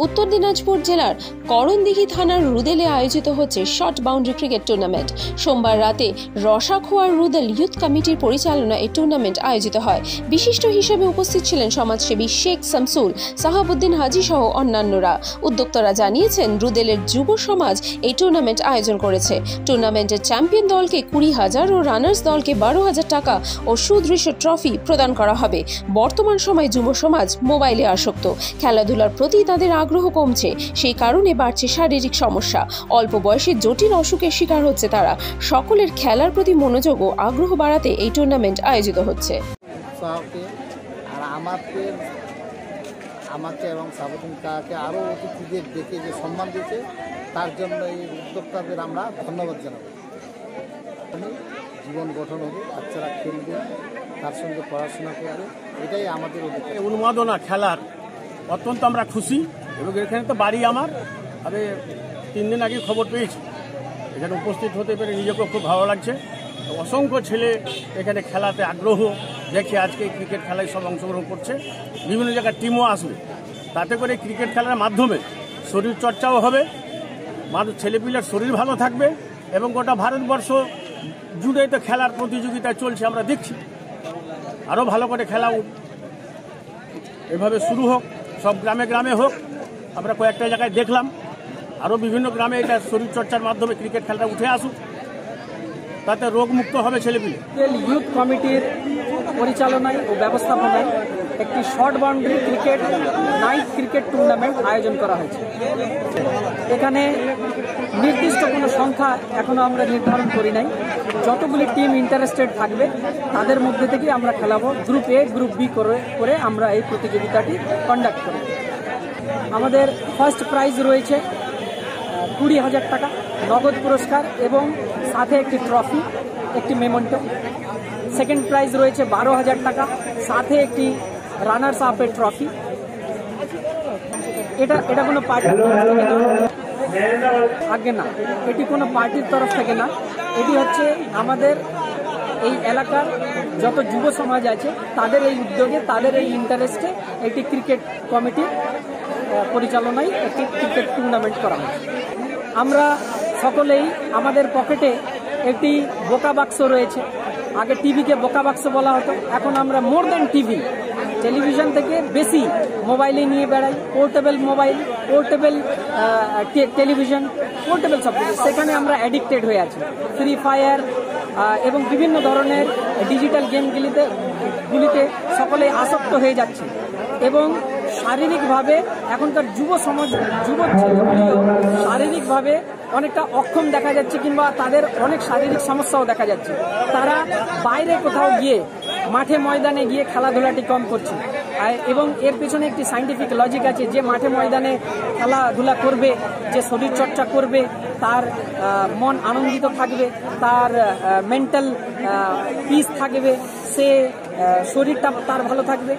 উত্তর দিনাজপুর জেলার করণদিঘি থানার রুদেলে আয়োজিত হচ্ছে শর্ট বাউন্ডারি ক্রিকেট টুর্নামেন্ট। সোমবার রাতে রসাখোয়ার রুদেল ইউথ কমিটির পরিচালনায় এই টুর্নামেন্ট আয়োজিত হয়। বিশিষ্ট হিসেবে উপস্থিত ছিলেন সমাজসেবী শেখ শামসুল, সাহাবুদ্দিন হাজি সহ অন্যান্যরা। উদ্যোক্তারা জানিয়েছেন, রুদেলের যুব সমাজ এই টুর্নামেন্ট আয়োজন করেছে। টুর্নামেন্টের চ্যাম্পিয়ন দলকে 20,000 ও রানার্স দলকে 12,000 টাকা ও সুদৃশ্য ট্রফি প্রদান করা হবে। বর্তমান সময়ে যুব সমাজ মোবাইলে আসক্ত, খেলাধুলার প্রতি তাদের আগ্রহ কমছে, সেই কারণে বাড়ছে শারীরিক সমস্যা। অল্প বয়সে জটিল অসুখের শিকার হচ্ছে তারা। সকলের খেলার প্রতি মনোযোগ ও আগ্রহ বাড়াতে এই টুর্নামেন্ট আয়োজিত হচ্ছে। আমাকে এবং সাবুদ্দিন কাকাকে আরও অতিথিদের দেখে যে সম্মান দিয়েছে, তার জন্য এই উদ্যোক্তাদের আমরা ধন্যবাদ জানাবো। জীবন গঠন হবে, বাচ্চারা খেলবে, তার সঙ্গে পড়াশোনা করবে, এটাই আমাদের উন্মাদনা খেলার অত্যন্ত আমরা খুশি। এবং এখানে তো বাড়ি আমার, আমি 3 দিন আগে খবর পেয়েছি, এখানে উপস্থিত হতে পেরে নিজেকেও খুব ভালো লাগছে। অসংখ্য ছেলে এখানে খেলাতে আগ্রহ দেখে আজকে ক্রিকেট খেলায় সব অংশগ্রহণ করছে। বিভিন্ন জায়গায় টিমও আসবে, তাতে করে ক্রিকেট খেলার মাধ্যমে শরীর চর্চাও হবে, ছেলেপিলের শরীর ভালো থাকবে এবং গোটা ভারতবর্ষ জুড়ে তো খেলার প্রতিযোগিতা চলছে, আমরা দেখছি। আরও ভালো করে খেলা এভাবে শুরু হোক, সব গ্রামে গ্রামে হোক। আমরা কয়েকটা জায়গায় দেখলাম, আরও বিভিন্ন গ্রামে এটা শরীরচর্চার মাধ্যমে ক্রিকেট খেলাটা উঠে আসুক, তাতে রোগমুক্ত হবে ছেলেপিলে। ইউথ কমিটির পরিচালনায় ও ব্যবস্থাপনায় একটি short boundary cricket night cricket tournament আয়োজন করা হয়েছে। এখানে নির্দিষ্ট কোনো সংখ্যা এখনও আমরা নির্ধারণ করি নাই। যতগুলি টিম ইন্টারেস্টেড থাকবে তাদের মধ্যে থেকে আমরা খেলাবো। গ্রুপ এ, গ্রুপ বি করে আমরা এই প্রতিযোগিতাটি কন্ডাক্ট করব। আমাদের ফার্স্ট প্রাইজ রয়েছে 20,000 টাকা নগদ পুরস্কার এবং সাথে একটি ট্রফি, একটি মেমেন্টো। সেকেন্ড প্রাইজ রয়েছে 12,000 টাকা, সাথে একটি রানার্স আপের ট্রফি। এটা কোনো পার্টির আগে না, এটি কোনো পার্টির তরফ থেকে না। এটি হচ্ছে আমাদের এই এলাকার যত যুব সমাজ আছে তাদের এই উদ্যোগে, তাদের এই ইন্টারেস্টে একটি ক্রিকেট কমিটির পরিচালনায় একটি ক্রিকেট টুর্নামেন্ট করা হয়। আমরা সকলেই আমাদের পকেটে একটি বোকা বাক্স রয়েছে। আগে টিভিকে বোকা বাক্স বলা হতো, এখন আমরা মোর দ্যান টিভি, টেলিভিশন থেকে বেশি মোবাইলে নিয়ে বেড়াই। Portable mobile, portable television, portable সব কিছু, সেখানে আমরা অ্যাডিক্টেড হয়ে আছি। ফ্রি ফায়ার এবং বিভিন্ন ধরনের ডিজিটাল গেমগুলিতে সকলে আসক্ত হয়ে যাচ্ছে এবং শারীরিকভাবে এখনকার যুব ছেলেগুলিও শারীরিকভাবে অনেকটা অক্ষম দেখা যাচ্ছে, কিংবা তাদের অনেক শারীরিক সমস্যাও দেখা যাচ্ছে। তারা বাইরে কোথাও গিয়ে মাঠে ময়দানে গিয়ে খেলাধুলাটি কম করছে এবং এর পেছনে একটি সায়েন্টিফিক লজিক আছে। যে মাঠে ময়দানে খেলাধুলা করবে, যে শরীরচর্চা করবে, তার মন আনন্দিত থাকবে, তার মেন্টাল পিস থাকবে, সে শরীরটা তার ভালো থাকবে।